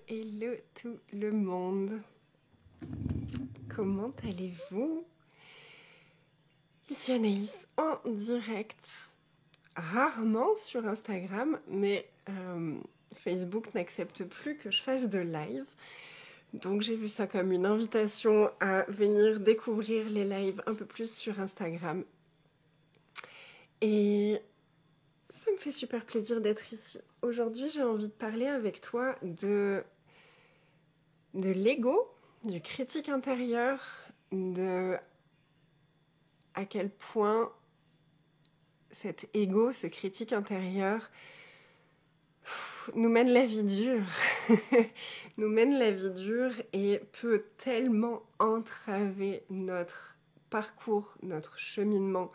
hello tout le monde. Comment allez-vous? Ici Anaïs en direct, rarement sur Instagram, mais Facebook n'accepte plus que je fasse de live. Donc j'ai vu ça comme une invitation à venir découvrir les lives un peu plus sur Instagram. Et ça me fait super plaisir d'être ici. Aujourd'hui, j'ai envie de parler avec toi de l'ego, du critique intérieur, de à quel point cet ego, ce critique intérieur, nous mène la vie dure. Nous mène la vie dure et peut tellement entraver notre parcours, notre cheminement,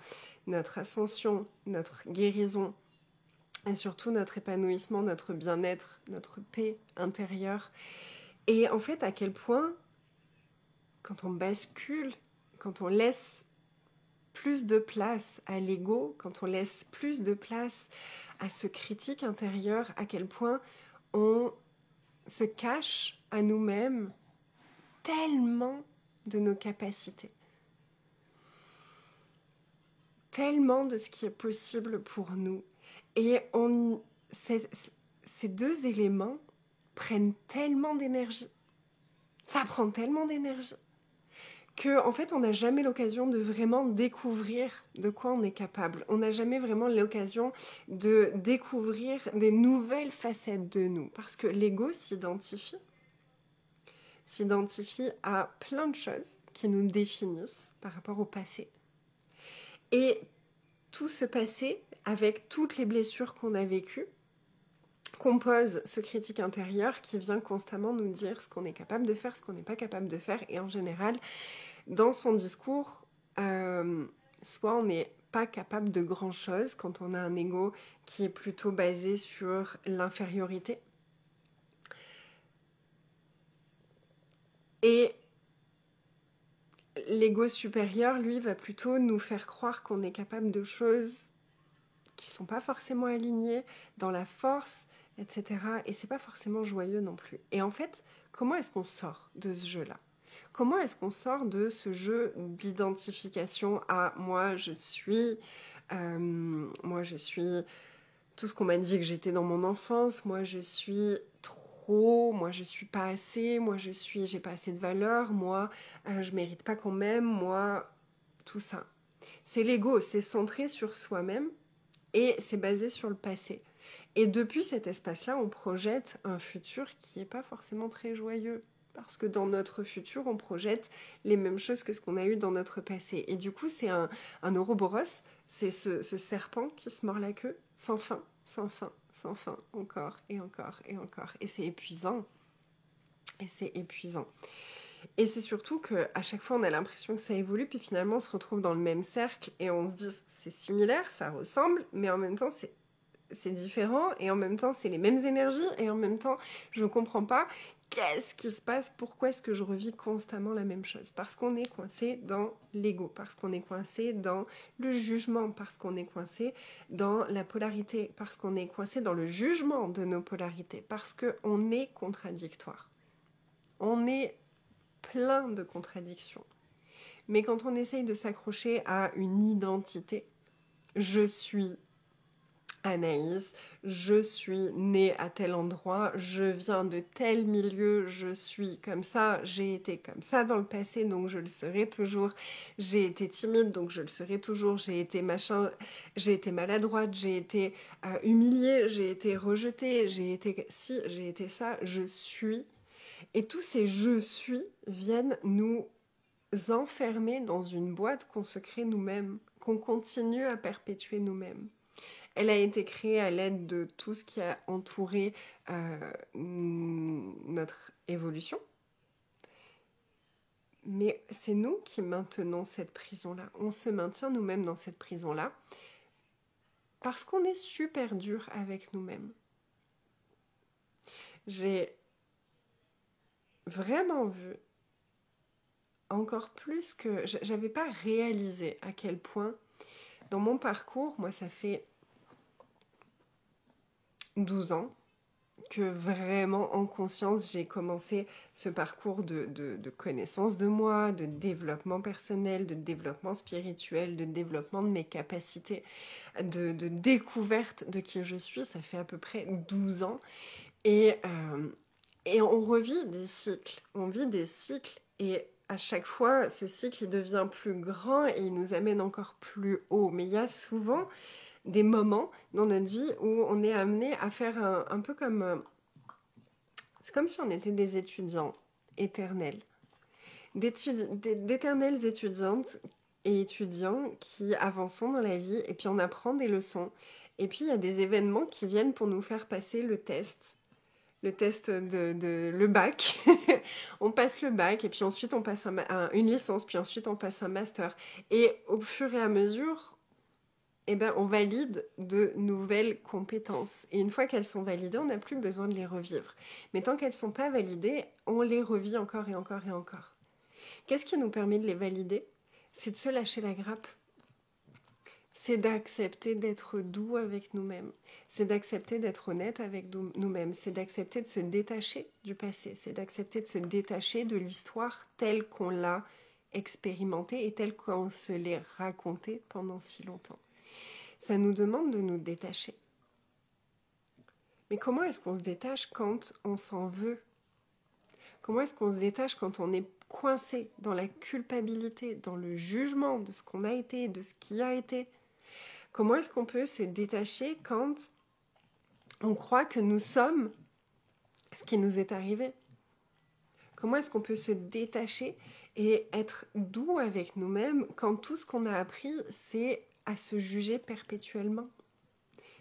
notre ascension, notre guérison et surtout notre épanouissement, notre bien-être, notre paix intérieure. Et en fait, à quel point, quand on bascule, quand on laisse plus de place à l'ego, quand on laisse plus de place à ce critique intérieur, à quel point on se cache à nous-mêmes tellement de nos capacités, tellement de ce qui est possible pour nous. Et ces deux éléments prennent tellement d'énergie, ça prend tellement d'énergie, qu'en fait on n'a jamais l'occasion de vraiment découvrir de quoi on est capable. On n'a jamais vraiment l'occasion de découvrir des nouvelles facettes de nous. Parce que l'ego s'identifie à plein de choses qui nous définissent par rapport au passé. Et tout ce passé, avec toutes les blessures qu'on a vécues, compose ce critique intérieur qui vient constamment nous dire ce qu'on est capable de faire, ce qu'on n'est pas capable de faire. Et en général, dans son discours, soit on n'est pas capable de grand-chose quand on a un ego qui est plutôt basé sur l'infériorité. Et l'ego supérieur, lui, va plutôt nous faire croire qu'on est capable de choses qui ne sont pas forcément alignées dans la force, etc. Et c'est pas forcément joyeux non plus. Et en fait, comment est-ce qu'on sort de ce jeu-là ? Comment est-ce qu'on sort de ce jeu d'identification à moi je suis tout ce qu'on m'a dit que j'étais dans mon enfance, moi je suis trop, moi je suis pas assez, j'ai pas assez de valeur, moi je mérite pas qu'on m'aime, moi tout ça. C'est l'ego, c'est centré sur soi-même et c'est basé sur le passé. Et depuis cet espace-là, on projette un futur qui n'est pas forcément très joyeux. Parce que dans notre futur, on projette les mêmes choses que ce qu'on a eu dans notre passé. Et du coup, c'est un Ouroboros, c'est ce serpent qui se mord la queue, sans fin, sans fin, sans fin, encore et encore et encore. Et c'est épuisant. Et c'est épuisant. Et c'est surtout qu'à chaque fois, on a l'impression que ça évolue, puis finalement, on se retrouve dans le même cercle et on se dit, c'est similaire, ça ressemble, mais en même temps, c'est différent, et en même temps, c'est les mêmes énergies, et en même temps, je ne comprends pas qu'est-ce qui se passe, pourquoi est-ce que je revis constamment la même chose? Parce qu'on est coincé dans l'ego, parce qu'on est coincé dans le jugement, parce qu'on est coincé dans la polarité, parce qu'on est coincé dans le jugement de nos polarités, parce qu'on est contradictoire. On est plein de contradictions. Mais quand on essaye de s'accrocher à une identité, je suis Anaïs, je suis née à tel endroit, je viens de tel milieu, je suis comme ça, j'ai été comme ça dans le passé, donc je le serai toujours, j'ai été timide, donc je le serai toujours, j'ai été machin, j'ai été maladroite, j'ai été humiliée, j'ai été rejetée, j'ai été ci, j'ai été ça, je suis. Et tous ces je suis viennent nous enfermer dans une boîte qu'on se crée nous-mêmes, qu'on continue à perpétuer nous-mêmes. Elle a été créée à l'aide de tout ce qui a entouré notre évolution. Mais c'est nous qui maintenons cette prison-là. On se maintient nous-mêmes dans cette prison-là parce qu'on est super dur avec nous-mêmes. J'ai vraiment vu, encore plus que... J'avais pas réalisé à quel point, dans mon parcours, moi ça fait 12 ans, que vraiment en conscience j'ai commencé ce parcours de connaissance de moi, de développement personnel, de développement spirituel, de développement de mes capacités, de découverte de qui je suis. Ça fait à peu près 12 ans. Et on revit des cycles. On vit des cycles et à chaque fois, ce cycle il devient plus grand et il nous amène encore plus haut. Mais il y a souvent des moments dans notre vie où on est amené à faire un peu comme... c'est comme si on était des étudiants éternels. D'éternelles étudiantes et étudiants qui avançons dans la vie et puis on apprend des leçons. Et puis il y a des événements qui viennent pour nous faire passer le test. Le test de le bac. On passe le bac et puis ensuite on passe une licence, puis ensuite on passe un master. Et au fur et à mesure, eh ben, on valide de nouvelles compétences. Et une fois qu'elles sont validées, on n'a plus besoin de les revivre. Mais tant qu'elles ne sont pas validées, on les revit encore et encore et encore. Qu'est-ce qui nous permet de les valider? C'est de se lâcher la grappe. C'est d'accepter d'être doux avec nous-mêmes. C'est d'accepter d'être honnête avec nous-mêmes. C'est d'accepter de se détacher du passé. C'est d'accepter de se détacher de l'histoire telle qu'on l'a expérimentée et telle qu'on se l'est racontée pendant si longtemps. Ça nous demande de nous détacher. Mais comment est-ce qu'on se détache quand on s'en veut? Comment est-ce qu'on se détache quand on est coincé dans la culpabilité, dans le jugement de ce qu'on a été, de ce qui a été? Comment est-ce qu'on peut se détacher quand on croit que nous sommes ce qui nous est arrivé? Comment est-ce qu'on peut se détacher et être doux avec nous-mêmes quand tout ce qu'on a appris, c'est à se juger perpétuellement?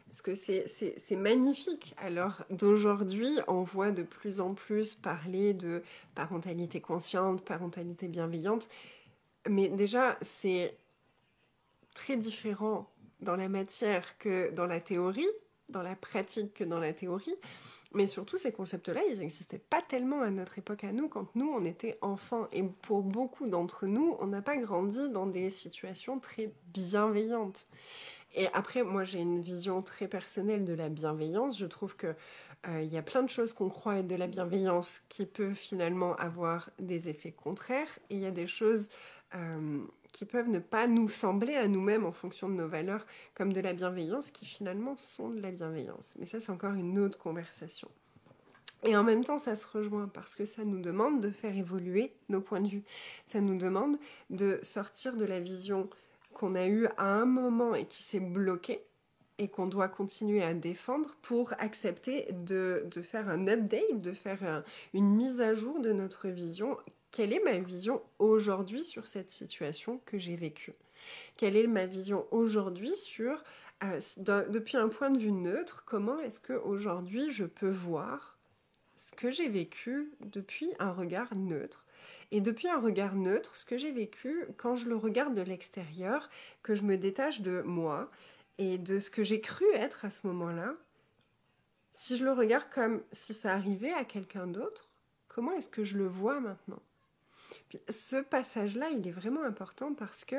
Parce que c'est magnifique. Alors d'aujourd'hui, on voit de plus en plus parler de parentalité consciente, parentalité bienveillante. Mais déjà, c'est très différent dans la matière que dans la théorie, dans la pratique que dans la théorie. Mais surtout, ces concepts-là, ils n'existaient pas tellement à notre époque à nous, quand nous, on était enfants. Et pour beaucoup d'entre nous, on n'a pas grandi dans des situations très bienveillantes. Et après, moi, j'ai une vision très personnelle de la bienveillance. Je trouve que y a plein de choses qu'on croit être de la bienveillance qui peuvent finalement avoir des effets contraires. Et il y a des choses qui peuvent ne pas nous sembler à nous-mêmes en fonction de nos valeurs comme de la bienveillance, qui finalement sont de la bienveillance. Mais ça, c'est encore une autre conversation. Et en même temps, ça se rejoint parce que ça nous demande de faire évoluer nos points de vue. Ça nous demande de sortir de la vision qu'on a eue à un moment et qui s'est bloquée et qu'on doit continuer à défendre pour accepter de faire un update, de faire une mise à jour de notre vision. Quelle est ma vision aujourd'hui sur cette situation que j'ai vécue? Quelle est ma vision aujourd'hui sur, depuis un point de vue neutre, comment est-ce qu'aujourd'hui je peux voir ce que j'ai vécu depuis un regard neutre? Et depuis un regard neutre, ce que j'ai vécu, quand je le regarde de l'extérieur, que je me détache de moi et de ce que j'ai cru être à ce moment-là, si je le regarde comme si ça arrivait à quelqu'un d'autre, comment est-ce que je le vois maintenant? Puis, ce passage-là, il est vraiment important parce que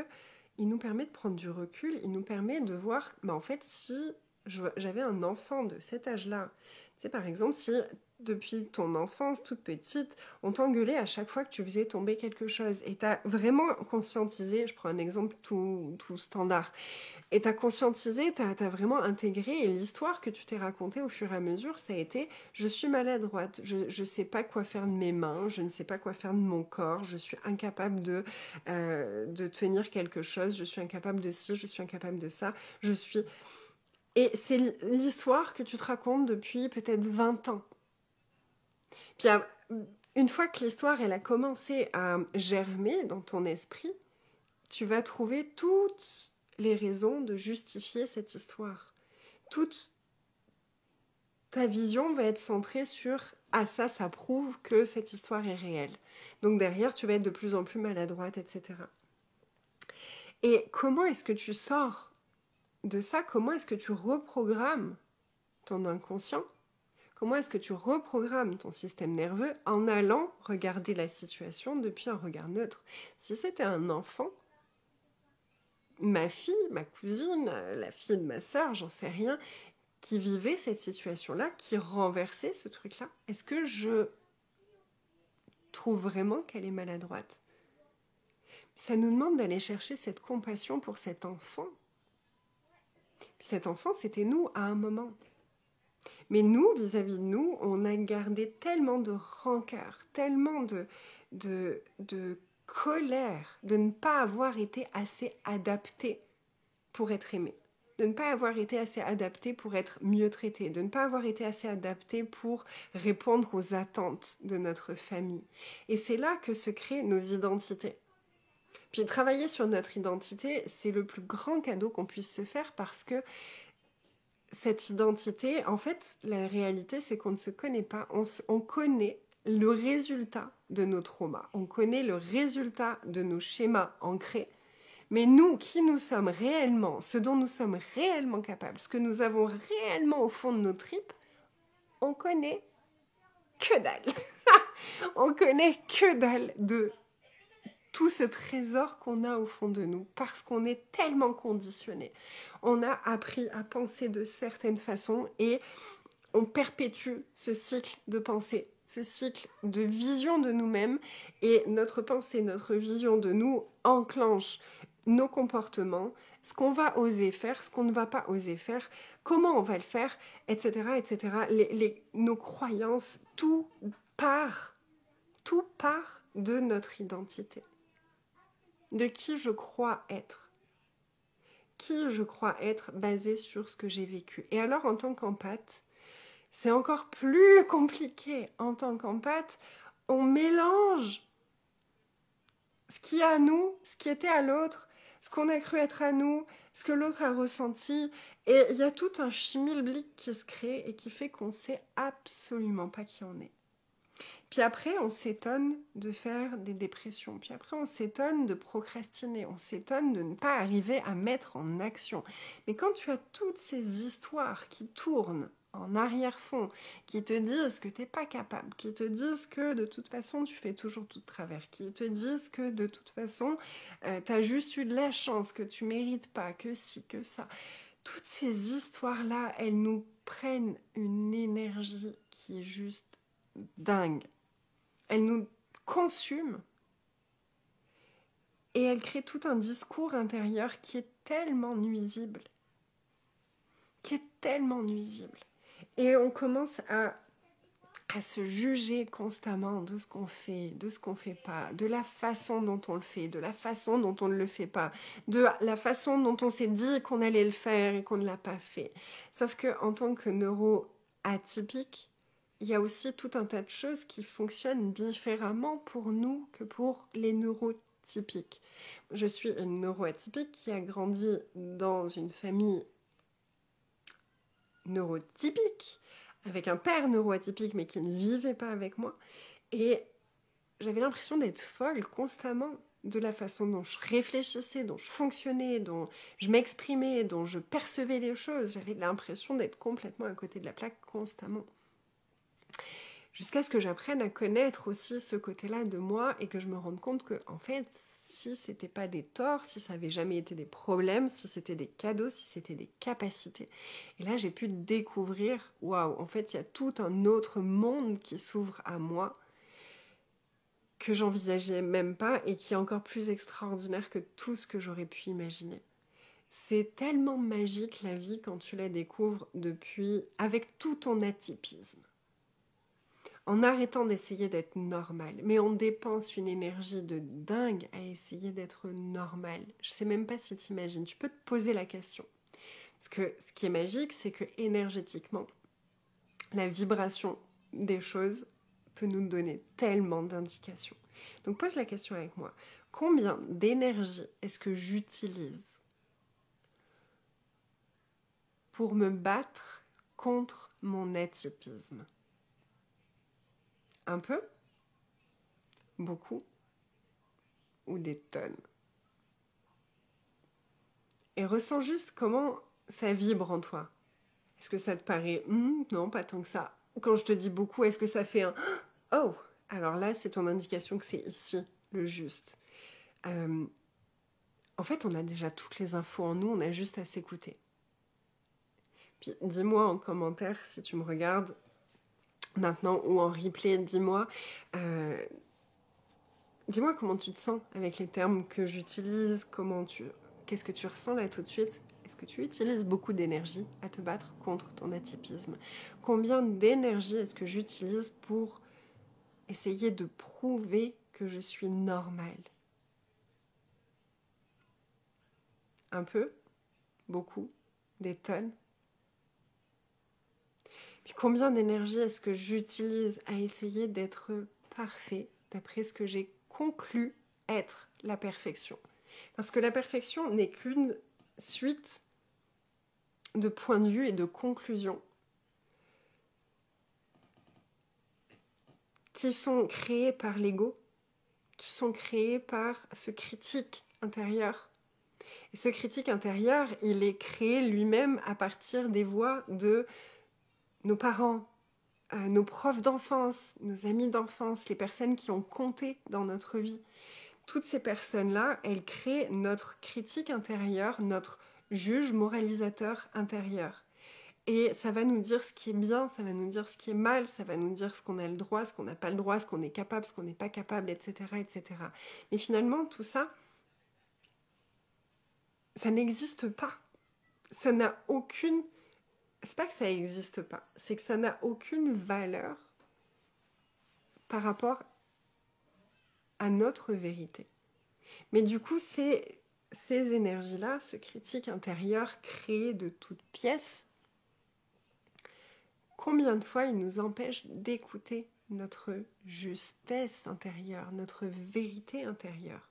il nous permet de prendre du recul, il nous permet de voir, mais en fait, si j'avais un enfant de cet âge-là, tu sais, par exemple, si depuis ton enfance, toute petite, on t'engueulait à chaque fois que tu faisais tomber quelque chose, et t'as vraiment conscientisé, je prends un exemple tout standard, et t'as conscientisé, t'as vraiment intégré, et l'histoire que tu t'es racontée au fur et à mesure, ça a été, je suis maladroite, je sais pas quoi faire de mes mains, je ne sais pas quoi faire de mon corps, je suis incapable de tenir quelque chose, je suis incapable de ci, je suis incapable de ça, je suis... Et c'est l'histoire que tu te racontes depuis peut-être 20 ans. Puis une fois que l'histoire elle a commencé à germer dans ton esprit, tu vas trouver toutes les raisons de justifier cette histoire. Toute ta vision va être centrée sur « Ah ça prouve que cette histoire est réelle ». Donc derrière, tu vas être de plus en plus maladroite, etc. Et comment est-ce que tu sors de ça? Comment est-ce que tu reprogrammes ton inconscient? Comment est-ce que tu reprogrammes ton système nerveux en allant regarder la situation depuis un regard neutre? Si c'était un enfant, ma fille, ma cousine, la fille de ma sœur, j'en sais rien, qui vivait cette situation-là, qui renversait ce truc-là? Est-ce que je trouve vraiment qu'elle est maladroite? Ça nous demande d'aller chercher cette compassion pour cet enfant. Puis cet enfant, c'était nous à un moment. Mais nous, vis-à-vis de nous, on a gardé tellement de rancœur, tellement de colère de ne pas avoir été assez adapté pour être aimé, de ne pas avoir été assez adapté pour être mieux traité, de ne pas avoir été assez adapté pour répondre aux attentes de notre famille. Et c'est là que se créent nos identités. Puis travailler sur notre identité, c'est le plus grand cadeau qu'on puisse se faire parce que cette identité, en fait, la réalité, c'est qu'on ne se connaît pas. On connaît le résultat de nos traumas. On connaît le résultat de nos schémas ancrés. Mais nous, qui nous sommes réellement, ce dont nous sommes réellement capables, ce que nous avons réellement au fond de nos tripes, on connaît que dalle. On connaît que dalle de tout ce trésor qu'on a au fond de nous, parce qu'on est tellement conditionné. On a appris à penser de certaines façons et on perpétue ce cycle de pensée, ce cycle de vision de nous-mêmes, et notre pensée, notre vision de nous enclenche nos comportements, ce qu'on va oser faire, ce qu'on ne va pas oser faire, comment on va le faire, etc. etc. Nos croyances, tout part de notre identité. De qui je crois être. Qui je crois être basé sur ce que j'ai vécu. Et alors, en tant qu'empathe, c'est encore plus compliqué. En tant qu'empathe, on mélange ce qui est à nous, ce qui était à l'autre, ce qu'on a cru être à nous, ce que l'autre a ressenti. Et il y a tout un schmilblick qui se crée et qui fait qu'on ne sait absolument pas qui on est. Puis après, on s'étonne de faire des dépressions. Puis après, on s'étonne de procrastiner. On s'étonne de ne pas arriver à mettre en action. Mais quand tu as toutes ces histoires qui tournent en arrière-fond, qui te disent que tu n'es pas capable, qui te disent que de toute façon, tu fais toujours tout de travers, qui te disent que de toute façon, tu as juste eu de la chance, que tu mérites pas, que ci, que ça. Toutes ces histoires-là, elles nous prennent une énergie qui est juste dingue. Elle nous consume et elle crée tout un discours intérieur qui est tellement nuisible. Et on commence à se juger constamment de ce qu'on fait, de ce qu'on ne fait pas, de la façon dont on le fait, de la façon dont on ne le fait pas, de la façon dont on s'est dit qu'on allait le faire et qu'on ne l'a pas fait. Sauf qu'en tant que neuro-atypique, il y a aussi tout un tas de choses qui fonctionnent différemment pour nous que pour les neurotypiques. Je suis une neuroatypique qui a grandi dans une famille neurotypique, avec un père neuroatypique mais qui ne vivait pas avec moi. Et j'avais l'impression d'être folle constamment de la façon dont je réfléchissais, dont je fonctionnais, dont je m'exprimais, dont je percevais les choses. J'avais l'impression d'être complètement à côté de la plaque constamment. Jusqu'à ce que j'apprenne à connaître aussi ce côté-là de moi et que je me rende compte que, en fait, si c'était pas des torts, si ça avait jamais été des problèmes, si c'était des cadeaux, si c'était des capacités. Et là, j'ai pu découvrir, waouh, en fait, il y a tout un autre monde qui s'ouvre à moi que j'envisageais même pas et qui est encore plus extraordinaire que tout ce que j'aurais pu imaginer. C'est tellement magique la vie quand tu la découvres avec tout ton atypisme. En arrêtant d'essayer d'être normal. Mais on dépense une énergie de dingue à essayer d'être normal. Je sais même pas si tu imagines. Tu peux te poser la question. Parce que ce qui est magique, c'est que énergétiquement, la vibration des choses peut nous donner tellement d'indications. Donc pose la question avec moi. Combien d'énergie est-ce que j'utilise pour me battre contre mon atypisme ? Un peu, beaucoup ou des tonnes. Et ressens juste comment ça vibre en toi. Est-ce que ça te paraît non, pas tant que ça. Quand je te dis beaucoup, est-ce que ça fait un oh, alors là, c'est ton indication que c'est ici le juste. En fait, on a déjà toutes les infos en nous, on a juste à s'écouter. Puis dis-moi en commentaire si tu me regardes maintenant ou en replay, dis-moi comment tu te sens avec les termes que j'utilise, qu'est-ce que tu ressens là tout de suite? Est-ce que tu utilises beaucoup d'énergie à te battre contre ton atypisme? Combien d'énergie est-ce que j'utilise pour essayer de prouver que je suis normale? Un peu? Beaucoup? Des tonnes? Puis combien d'énergie est-ce que j'utilise à essayer d'être parfait d'après ce que j'ai conclu être la perfection? Parce que la perfection n'est qu'une suite de points de vue et de conclusions qui sont créés par l'ego, qui sont créés par ce critique intérieur. Et ce critique intérieur, il est créé lui-même à partir des voix de nos parents, nos profs d'enfance, nos amis d'enfance, les personnes qui ont compté dans notre vie. Toutes ces personnes-là, elles créent notre critique intérieure, notre juge moralisateur intérieur. Et ça va nous dire ce qui est bien, ça va nous dire ce qui est mal, ça va nous dire ce qu'on a le droit, ce qu'on n'a pas le droit, ce qu'on est capable, ce qu'on n'est pas capable, etc., etc. Mais finalement, tout ça, ça n'existe pas. Ça n'a aucune... C'est pas que ça n'existe pas, c'est que ça n'a aucune valeur par rapport à notre vérité. Mais du coup, ces énergies-là, ce critique intérieur créé de toutes pièces, combien de fois il nous empêche d'écouter notre justesse intérieure, notre vérité intérieure.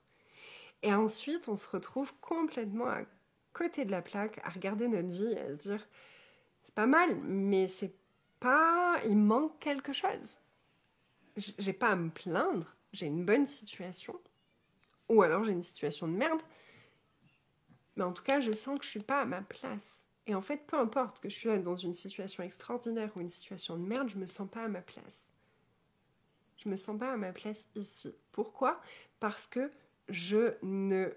Et ensuite, on se retrouve complètement à côté de la plaque, à regarder notre vie et à se dire c'est pas mal, mais c'est pas... il manque quelque chose. J'ai pas à me plaindre, j'ai une bonne situation, ou alors j'ai une situation de merde, mais en tout cas, je sens que je suis pas à ma place. Et en fait, peu importe que je suis dans une situation extraordinaire ou une situation de merde, je me sens pas à ma place. Je me sens pas à ma place ici. Pourquoi ? Parce que je ne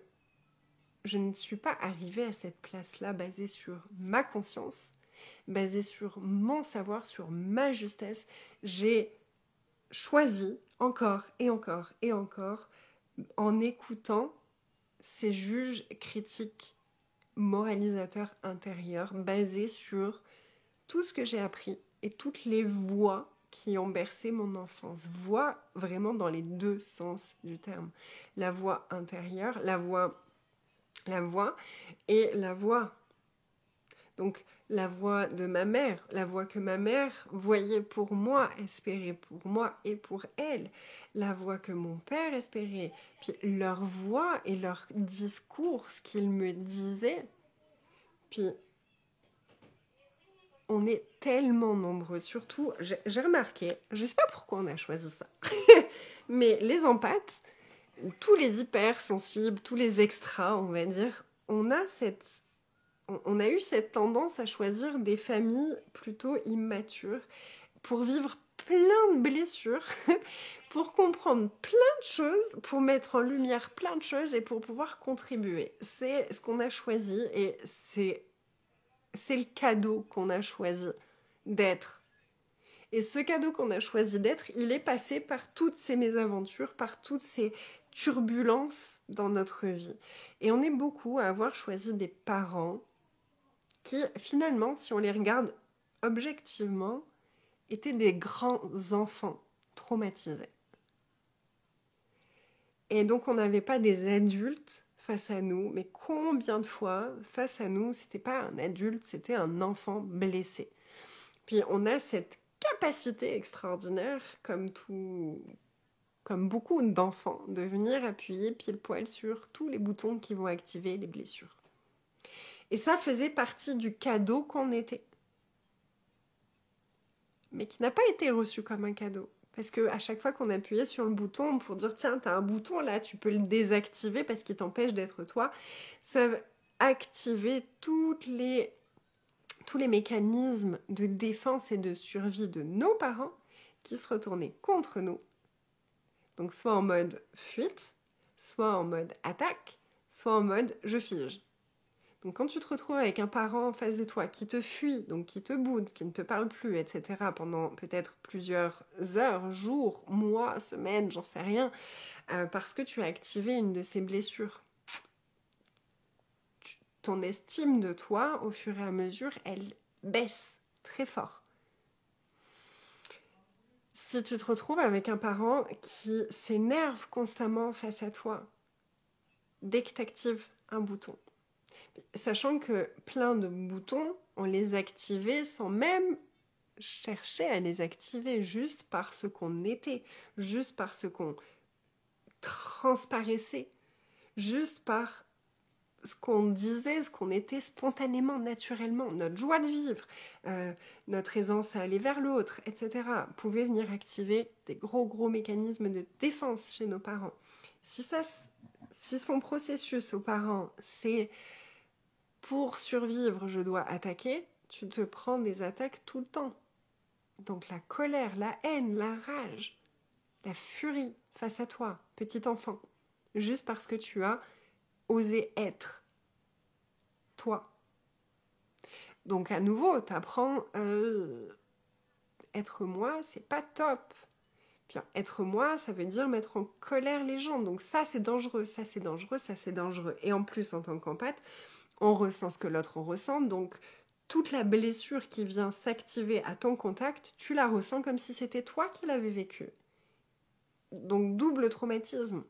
suis pas arrivée à cette place-là basée sur ma conscience, basée sur mon savoir, sur ma justesse. J'ai choisi encore et encore et encore, en écoutant ces juges critiques, moralisateurs intérieurs, basés sur tout ce que j'ai appris et toutes les voix qui ont bercé mon enfance. Voix vraiment dans les deux sens du terme. La voix intérieure, la voix et la voix. Donc la voix de ma mère, la voix que ma mère voyait pour moi, espérait pour moi et pour elle, la voix que mon père espérait, puis leur voix et leur discours, ce qu'ils me disaient. Puis on est tellement nombreux, surtout, j'ai remarqué, je sais pas pourquoi on a choisi ça, mais les empathes, tous les hypersensibles, tous les extras, on va dire, on a eu cette tendance à choisir des familles plutôt immatures pour vivre plein de blessures, pour comprendre plein de choses, pour mettre en lumière plein de choses et pour pouvoir contribuer. C'est ce qu'on a choisi et c'est le cadeau qu'on a choisi d'être. Et ce cadeau qu'on a choisi d'être, il est passé par toutes ces mésaventures, par toutes ces turbulences dans notre vie. Et on est beaucoup à avoir choisi des parents qui, finalement, si on les regarde objectivement, étaient des grands enfants traumatisés. Et donc, on n'avait pas des adultes face à nous, mais combien de fois, face à nous, c'était pas un adulte, c'était un enfant blessé. Puis, on a cette capacité extraordinaire, comme beaucoup d'enfants, de venir appuyer pile poil sur tous les boutons qui vont activer les blessures. Et ça faisait partie du cadeau qu'on était. Mais qui n'a pas été reçu comme un cadeau. Parce qu'à chaque fois qu'on appuyait sur le bouton pour dire tiens, t'as un bouton là, tu peux le désactiver parce qu'il t'empêche d'être toi, ça va activer tous les mécanismes de défense et de survie de nos parents qui se retournaient contre nous. Donc soit en mode fuite, soit en mode attaque, soit en mode je fige. Donc quand tu te retrouves avec un parent en face de toi qui te fuit, donc qui te boude, qui ne te parle plus, etc., pendant peut-être plusieurs heures, jours, mois, semaines, j'en sais rien, parce que tu as activé une de ces blessures, ton estime de toi, au fur et à mesure, elle baisse très fort. Si tu te retrouves avec un parent qui s'énerve constamment face à toi, dès que tu actives un bouton, sachant que plein de boutons, on les activait sans même chercher à les activer, juste parce qu'on était, juste parce qu'on transparaissait, juste par ce qu'on disait, ce qu'on était spontanément, naturellement, notre joie de vivre, notre aisance à aller vers l'autre, etc., pouvait venir activer des gros mécanismes de défense chez nos parents. Si son processus aux parents, c'est pour survivre, je dois attaquer, tu te prends des attaques tout le temps. Donc la colère, la haine, la rage, la furie face à toi, petit enfant, juste parce que tu as osé être toi. Donc à nouveau, t'apprends être moi, c'est pas top. Puis être moi, ça veut dire mettre en colère les gens. Donc ça c'est dangereux, ça c'est dangereux, ça c'est dangereux. Et en plus, en tant qu'empathe, on ressent ce que l'autre ressent. Donc toute la blessure qui vient s'activer à ton contact, tu la ressens comme si c'était toi qui l'avais vécue. Donc double traumatisme.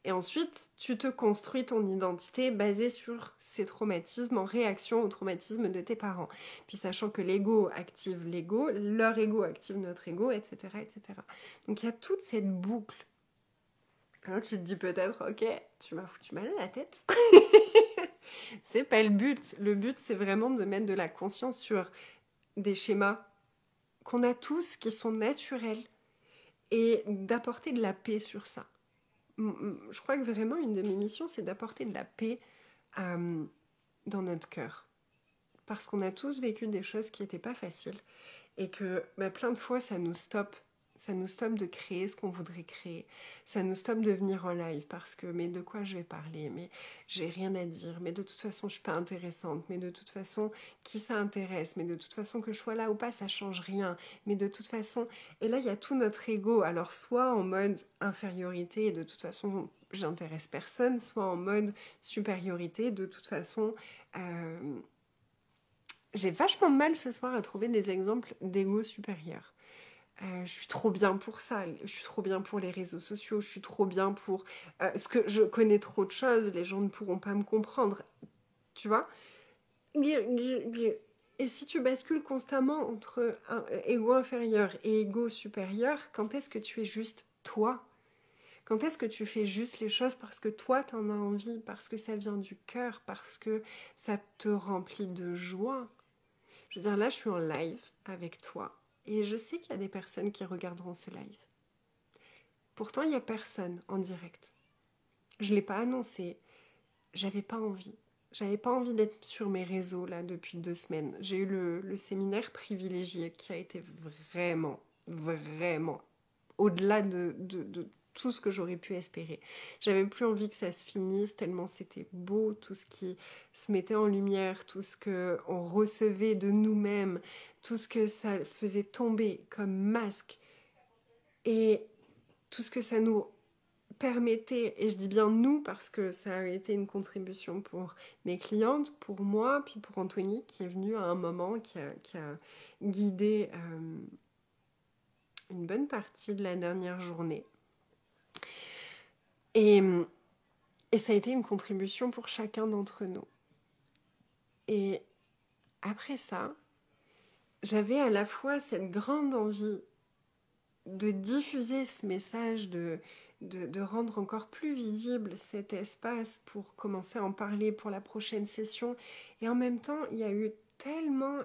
Et ensuite, tu te construis ton identité basée sur ces traumatismes en réaction aux traumatismes de tes parents. Puis sachant que l'ego active l'ego, leur ego active notre ego, etc., etc. Donc il y a toute cette boucle. Alors tu te dis peut-être, ok, tu m'as foutu mal à la tête. C'est pas le but. Le but, c'est vraiment de mettre de la conscience sur des schémas qu'on a tous, qui sont naturels, et d'apporter de la paix sur ça. Je crois que vraiment une de mes missions, c'est d'apporter de la paix dans notre cœur. Parce qu'on a tous vécu des choses qui n'étaient pas faciles et que plein de fois, ça nous stoppe. Ça nous stoppe de créer ce qu'on voudrait créer. Ça nous stoppe de venir en live parce que, mais de quoi je vais parler? Mais j'ai rien à dire. Mais de toute façon, je suis pas intéressante. Mais de toute façon, qui ça intéresse? Mais de toute façon, que je sois là ou pas, ça change rien. Mais de toute façon... Et là, il y a tout notre ego. Alors, soit en mode infériorité, et de toute façon, j'intéresse personne. Soit en mode supériorité, de toute façon... J'ai vachement de mal ce soir à trouver des exemples d'ego supérieur. Je suis trop bien pour ça, je suis trop bien pour les réseaux sociaux, je suis trop bien pour... parce que je connais trop de choses, les gens ne pourront pas me comprendre, tu vois. Et si tu bascules constamment entre un ego inférieur et ego supérieur, quand est-ce que tu es juste toi? Quand est-ce que tu fais juste les choses parce que toi t'en as envie, parce que ça vient du cœur, parce que ça te remplit de joie? Je veux dire, là je suis en live avec toi. Et je sais qu'il y a des personnes qui regarderont ce live. Pourtant, il n'y a personne en direct. Je ne l'ai pas annoncé. J'avais pas envie. J'avais pas envie d'être sur mes réseaux là depuis 2 semaines. J'ai eu le séminaire privilégié qui a été vraiment au-delà de tout ce que j'aurais pu espérer. J'avais plus envie que ça se finisse tellement c'était beau, tout ce qui se mettait en lumière, tout ce qu'on recevait de nous-mêmes, tout ce que ça faisait tomber comme masque et tout ce que ça nous permettait, et je dis bien nous parce que ça a été une contribution pour mes clientes, pour moi, puis pour Anthony qui est venu à un moment, qui a guidé une bonne partie de la dernière journée. Et ça a été une contribution pour chacun d'entre nous. Et après ça, j'avais à la fois cette grande envie de diffuser ce message, de rendre encore plus visible cet espace pour commencer à en parler pour la prochaine session. Et en même temps, il y a eu tellement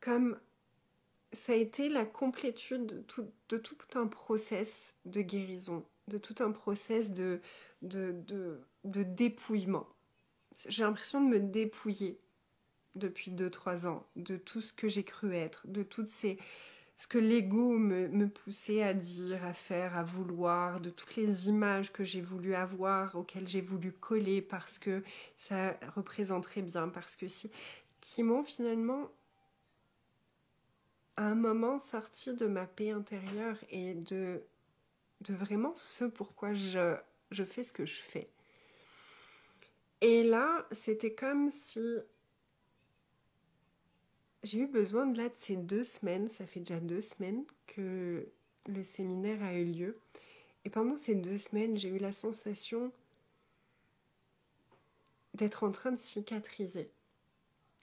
comme ça a été la complétude de tout un process de guérison, de tout un process de dépouillement. J'ai l'impression de me dépouiller depuis 2-3 ans, de tout ce que j'ai cru être, de toutes ces ce que l'ego me poussait à dire, à faire, à vouloir, de toutes les images que j'ai voulu avoir, auxquelles j'ai voulu coller parce que ça représenterait bien, parce que si, qui m'ont finalement à un moment sorti de ma paix intérieure et de vraiment ce pourquoi je fais ce que je fais. Et là, c'était comme si j'ai eu besoin de ces 2 semaines, ça fait déjà 2 semaines que le séminaire a eu lieu. Et pendant ces 2 semaines, j'ai eu la sensation d'être en train de cicatriser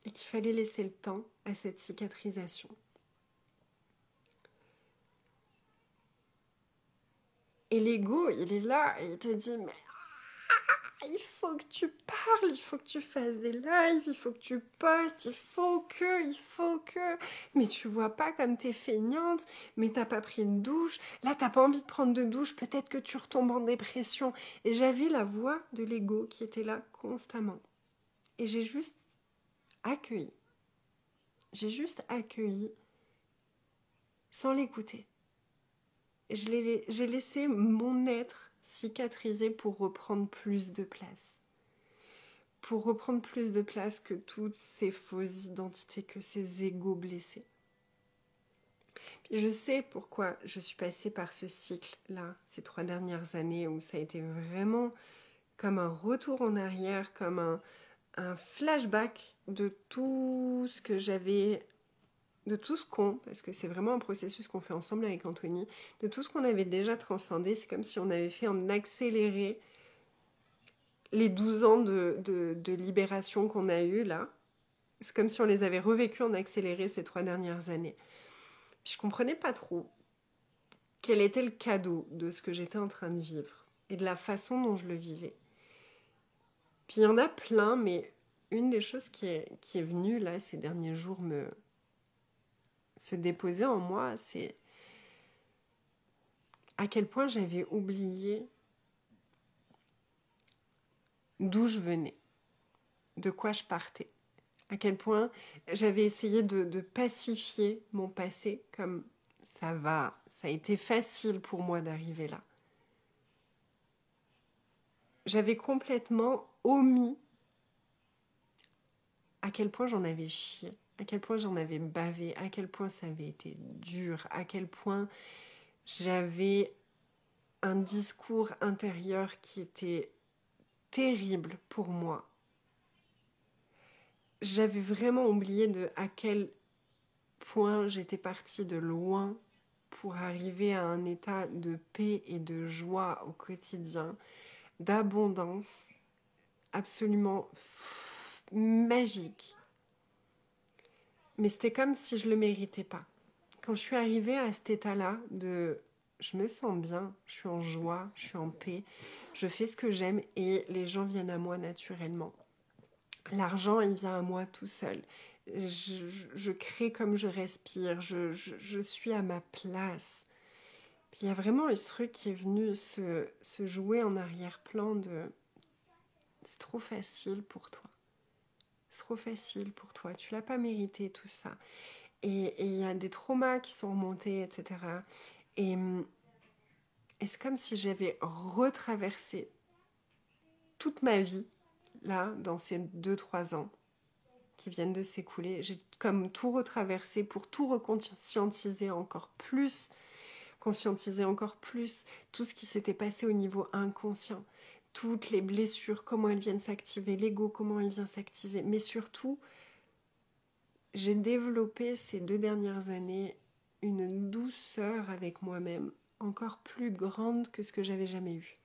et qu'il fallait laisser le temps à cette cicatrisation. Et l'ego, il est là et il te dit, mais il faut que tu parles, il faut que tu fasses des lives, il faut que tu postes, il faut que... Mais tu vois pas comme t'es feignante, mais t'as pas pris de douche, là t'as pas envie de prendre de douche, peut-être que tu retombes en dépression. Et j'avais la voix de l'ego qui était là constamment. Et j'ai juste accueilli. J'ai juste accueilli sans l'écouter. J'ai laissé mon être cicatriser pour reprendre plus de place. Pour reprendre plus de place que toutes ces fausses identités, que ces égos blessés. Puis je sais pourquoi je suis passée par ce cycle-là, ces 3 dernières années, où ça a été vraiment comme un retour en arrière, comme un flashback de tout ce que j'avais, de tout ce parce que c'est vraiment un processus qu'on fait ensemble avec Anthony, de tout ce qu'on avait déjà transcendé. C'est comme si on avait fait en accéléré les 12 ans de libération qu'on a eu là. C'est comme si on les avait revécus en accéléré ces 3 dernières années. Puis je comprenais pas trop quel était le cadeau de ce que j'étais en train de vivre et de la façon dont je le vivais. Puis il y en a plein, mais une des choses qui est venue là ces derniers jours se déposer en moi, c'est à quel point j'avais oublié d'où je venais, de quoi je partais. À quel point j'avais essayé de pacifier mon passé comme ça va, ça a été facile pour moi d'arriver là. J'avais complètement omis à quel point j'en avais chié, à quel point j'en avais bavé, à quel point ça avait été dur, à quel point j'avais un discours intérieur qui était terrible pour moi. J'avais vraiment oublié à quel point j'étais partie de loin pour arriver à un état de paix et de joie au quotidien, d'abondance absolument magique. Mais c'était comme si je ne le méritais pas. Quand je suis arrivée à cet état-là de je me sens bien, je suis en joie, je suis en paix, je fais ce que j'aime et les gens viennent à moi naturellement. L'argent, il vient à moi tout seul. Je crée comme je respire, je suis à ma place. Puis il y a vraiment ce truc qui est venu se jouer en arrière-plan de c'est trop facile pour toi. C'est trop facile pour toi, tu l'as pas mérité tout ça. Et il y a des traumas qui sont remontés, etc. Et c'est comme si j'avais retraversé toute ma vie, là, dans ces 2-3 ans qui viennent de s'écouler. J'ai comme tout retraversé pour tout reconscientiser encore plus, conscientiser encore plus tout ce qui s'était passé au niveau inconscient. Toutes les blessures, comment elles viennent s'activer, l'ego, comment il vient s'activer. Mais surtout, j'ai développé ces 2 dernières années une douceur avec moi-même encore plus grande que ce que j'avais jamais eu.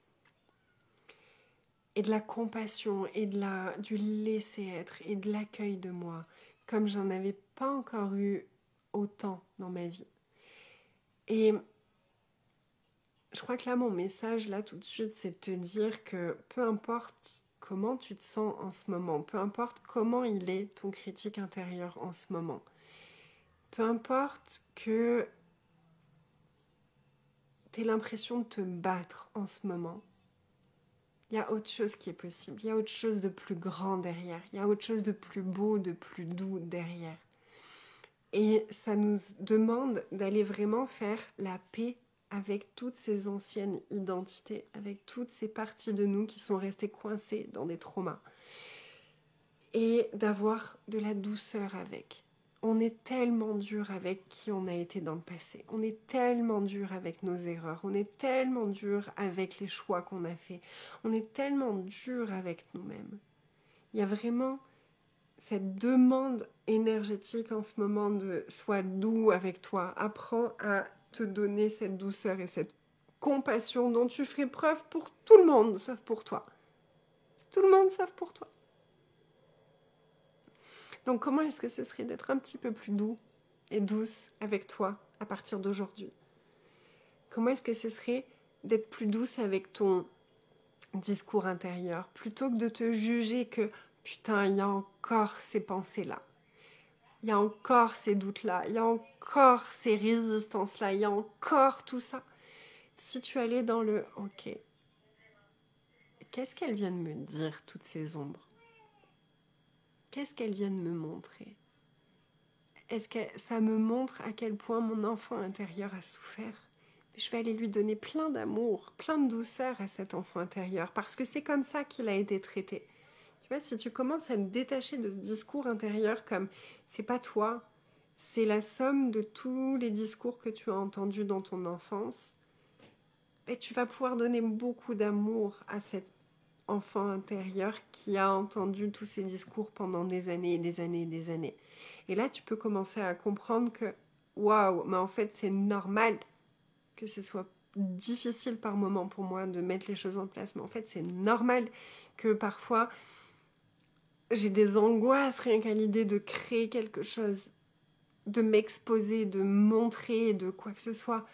Et de la compassion et du laisser-être et de l'accueil de moi, comme j'en avais pas encore eu autant dans ma vie. Et je crois que là, mon message, là, tout de suite, c'est de te dire que peu importe comment tu te sens en ce moment, peu importe comment il est ton critique intérieur en ce moment, peu importe que tu aies l'impression de te battre en ce moment, il y a autre chose qui est possible, il y a autre chose de plus grand derrière, il y a autre chose de plus beau, de plus doux derrière. Et ça nous demande d'aller vraiment faire la paix avec toutes ces anciennes identités, avec toutes ces parties de nous qui sont restées coincées dans des traumas. Et d'avoir de la douceur avec. On est tellement dur avec qui on a été dans le passé. On est tellement dur avec nos erreurs. On est tellement dur avec les choix qu'on a faits. On est tellement dur avec nous-mêmes. Il y a vraiment cette demande énergétique en ce moment de sois doux avec toi. Apprends à te donner cette douceur et cette compassion dont tu ferais preuve pour tout le monde, sauf pour toi. Tout le monde, sauf pour toi. Donc comment est-ce que ce serait d'être un petit peu plus doux et douce avec toi à partir d'aujourd'hui? Comment est-ce que ce serait d'être plus douce avec ton discours intérieur plutôt que de te juger que putain, il y a encore ces pensées-là, il y a encore ces doutes-là, il y a encore ces résistances-là, il y a encore tout ça. Si tu allais dans le ok, qu'est-ce qu'elles viennent me dire, toutes ces ombres? Qu'est-ce qu'elles viennent me montrer? Est-ce que ça me montre à quel point mon enfant intérieur a souffert? Je vais aller lui donner plein d'amour, plein de douceur à cet enfant intérieur, parce que c'est comme ça qu'il a été traité. Tu vois, si tu commences à te détacher de ce discours intérieur comme c'est pas toi, c'est la somme de tous les discours que tu as entendus dans ton enfance, et tu vas pouvoir donner beaucoup d'amour à cet enfant intérieur qui a entendu tous ces discours pendant des années et des années et des années. Et là, tu peux commencer à comprendre que, waouh, mais en fait, c'est normal que ce soit difficile par moment pour moi de mettre les choses en place. Mais en fait, c'est normal que parfois, j'ai des angoisses rien qu'à l'idée de créer quelque chose, de m'exposer, de montrer, de quoi que ce soit.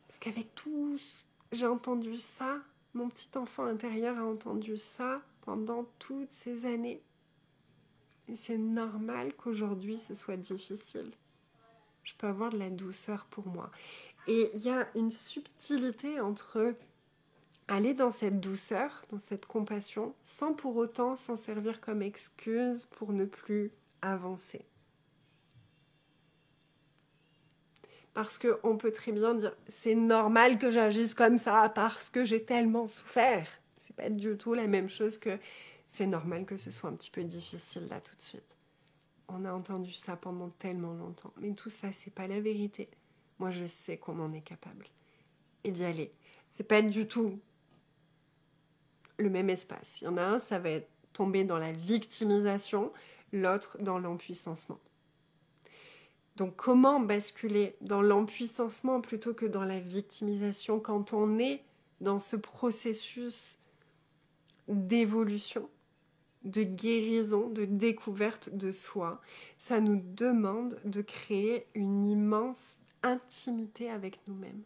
Parce qu'avec tout, j'ai entendu ça, mon petit enfant intérieur a entendu ça pendant toutes ces années. Et c'est normal qu'aujourd'hui ce soit difficile. Je peux avoir de la douceur pour moi. Et il y a une subtilité entre aller dans cette douceur, dans cette compassion, sans pour autant s'en servir comme excuse pour ne plus avancer. Parce qu'on peut très bien dire c'est normal que j'agisse comme ça parce que j'ai tellement souffert. C'est pas du tout la même chose que c'est normal que ce soit un petit peu difficile là tout de suite. On a entendu ça pendant tellement longtemps. Mais tout ça, c'est pas la vérité. Moi, je sais qu'on en est capable. Et d'y aller. C'est pas du tout le même espace. Il y en a un, ça va être tomber dans la victimisation, l'autre dans l'empuissancement. Donc comment basculer dans l'empuissancement plutôt que dans la victimisation quand on est dans ce processus d'évolution, de guérison, de découverte de soi? Ça nous demande de créer une immense intimité avec nous-mêmes.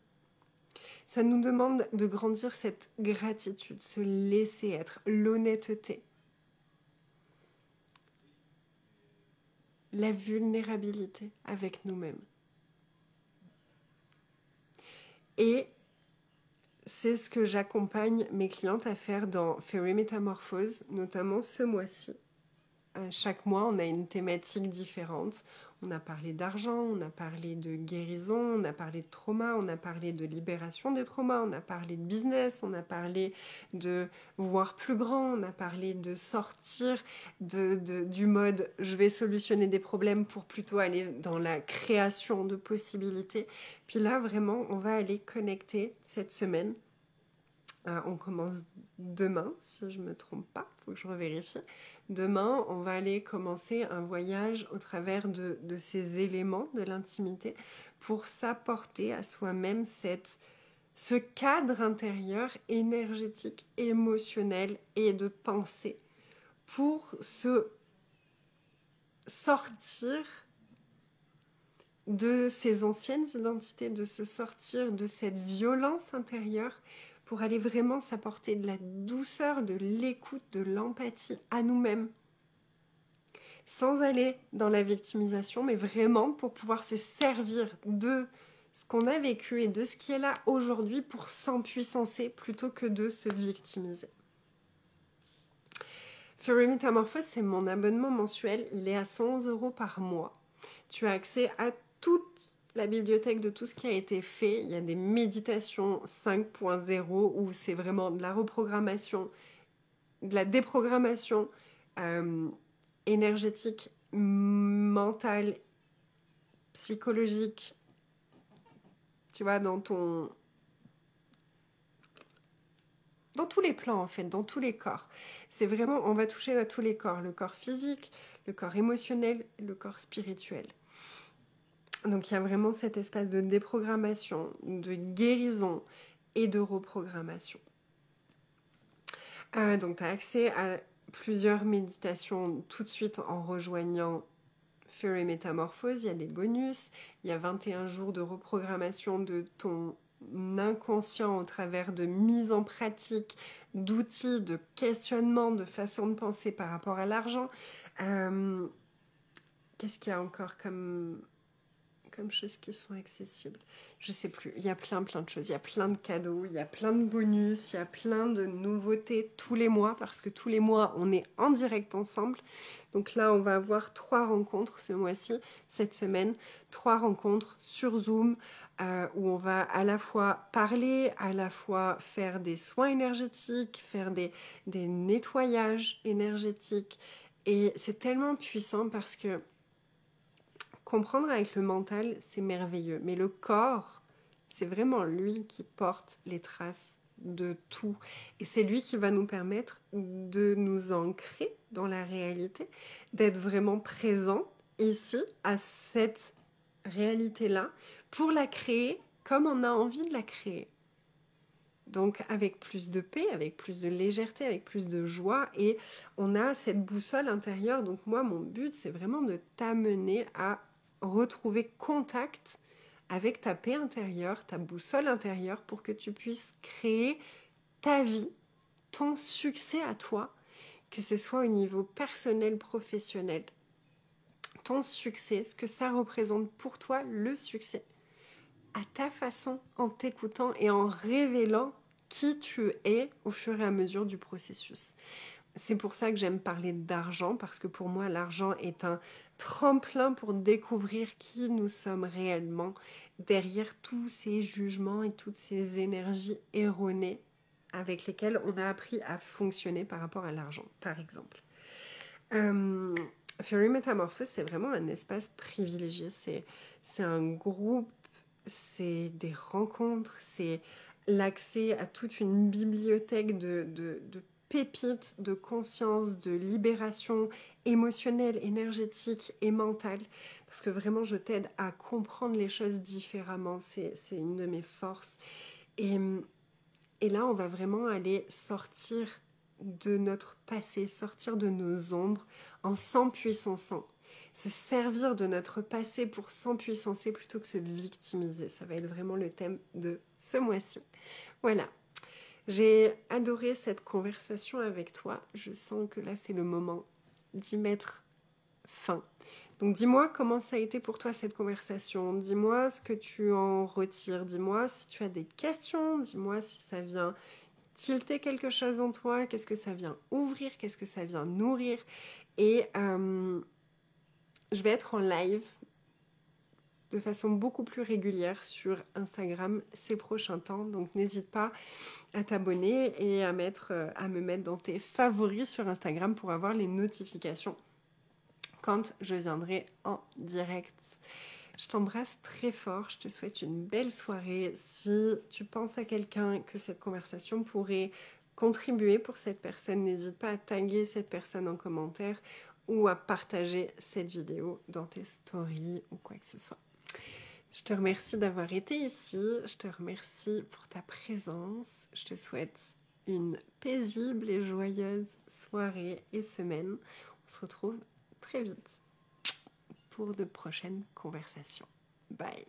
Ça nous demande de grandir cette gratitude, se laisser être, l'honnêteté, la vulnérabilité avec nous-mêmes. Et c'est ce que j'accompagne mes clientes à faire dans Fairy Métamorphose, notamment ce mois-ci. Chaque mois, on a une thématique différente. On a parlé d'argent, on a parlé de guérison, on a parlé de trauma, on a parlé de libération des traumas, on a parlé de business, on a parlé de voir plus grand, on a parlé de sortir du mode je vais solutionner des problèmes pour plutôt aller dans la création de possibilités. Puis là, vraiment, on va aller connecter cette semaine. On commence demain, si je ne me trompe pas, il faut que je revérifie. Demain, on va aller commencer un voyage au travers de ces éléments de l'intimité pour s'apporter à soi-même ce cadre intérieur énergétique, émotionnel et de pensée pour se sortir de ces anciennes identités, de se sortir de cette violence intérieure pour aller vraiment s'apporter de la douceur, de l'écoute, de l'empathie à nous-mêmes. Sans aller dans la victimisation, mais vraiment pour pouvoir se servir de ce qu'on a vécu et de ce qui est là aujourd'hui pour s'empuissancer plutôt que de se victimiser. Fairy Métamorphose, c'est mon abonnement mensuel. Il est à 111 € par mois. Tu as accès à toute la bibliothèque de tout ce qui a été fait. Il y a des méditations 5.0 où c'est vraiment de la reprogrammation, de la déprogrammation énergétique, mentale, psychologique, tu vois, dans tous les plans en fait, dans tous les corps. C'est vraiment, on va toucher à tous les corps, le corps physique, le corps émotionnel, le corps spirituel. Donc il y a vraiment cet espace de déprogrammation, de guérison et de reprogrammation. Donc tu as accès à plusieurs méditations tout de suite en rejoignant Fairy Métamorphose. Il y a des bonus, il y a 21 jours de reprogrammation de ton inconscient au travers de mise en pratique, d'outils, de questionnements, de façon de penser par rapport à l'argent. Qu'est-ce qu'il y a encore comme choses qui sont accessibles? Je sais plus, il y a plein de choses, il y a plein de cadeaux, il y a plein de bonus, il y a plein de nouveautés tous les mois, parce que tous les mois on est en direct ensemble. Donc là on va avoir 3 rencontres ce mois-ci, cette semaine, 3 rencontres sur Zoom, où on va à la fois parler, à la fois faire des soins énergétiques, faire des nettoyages énergétiques, et c'est tellement puissant parce que comprendre avec le mental, c'est merveilleux. Mais le corps, c'est vraiment lui qui porte les traces de tout. Et c'est lui qui va nous permettre de nous ancrer dans la réalité, d'être vraiment présent ici, à cette réalité-là, pour la créer comme on a envie de la créer. Donc avec plus de paix, avec plus de légèreté, avec plus de joie, et on a cette boussole intérieure. Donc moi, mon but, c'est vraiment de t'amener à retrouver contact avec ta paix intérieure, ta boussole intérieure, pour que tu puisses créer ta vie, ton succès à toi, que ce soit au niveau personnel, professionnel. Ton succès, ce que ça représente pour toi, le succès, à ta façon, en t'écoutant et en révélant qui tu es au fur et à mesure du processus. C'est pour ça que j'aime parler d'argent, parce que pour moi, l'argent est un tremplin pour découvrir qui nous sommes réellement derrière tous ces jugements et toutes ces énergies erronées avec lesquelles on a appris à fonctionner par rapport à l'argent, par exemple. Fairy Métamorphose, c'est vraiment un espace privilégié. C'est un groupe, c'est des rencontres, c'est l'accès à toute une bibliothèque de pépites de conscience, de libération émotionnelle, énergétique et mentale. Parce que vraiment, je t'aide à comprendre les choses différemment. C'est une de mes forces. Et là, on va vraiment aller sortir de notre passé, sortir de nos ombres en s'empuissant. Se servir de notre passé pour s'empuissancer plutôt que se victimiser. Ça va être vraiment le thème de ce mois-ci. Voilà. J'ai adoré cette conversation avec toi. Je sens que là, c'est le moment d'y mettre fin. Donc dis-moi comment ça a été pour toi cette conversation. Dis-moi ce que tu en retires. Dis-moi si tu as des questions. Dis-moi si ça vient tilter quelque chose en toi. Qu'est-ce que ça vient ouvrir? Qu'est-ce que ça vient nourrir? Et je vais être en live de façon beaucoup plus régulière sur Instagram ces prochains temps. Donc n'hésite pas à t'abonner et à me mettre dans tes favoris sur Instagram pour avoir les notifications quand je viendrai en direct. Je t'embrasse très fort, je te souhaite une belle soirée. Si tu penses à quelqu'un que cette conversation pourrait contribuer pour cette personne, n'hésite pas à taguer cette personne en commentaire ou à partager cette vidéo dans tes stories ou quoi que ce soit. Je te remercie d'avoir été ici, je te remercie pour ta présence, je te souhaite une paisible et joyeuse soirée et semaine. On se retrouve très vite pour de prochaines conversations. Bye!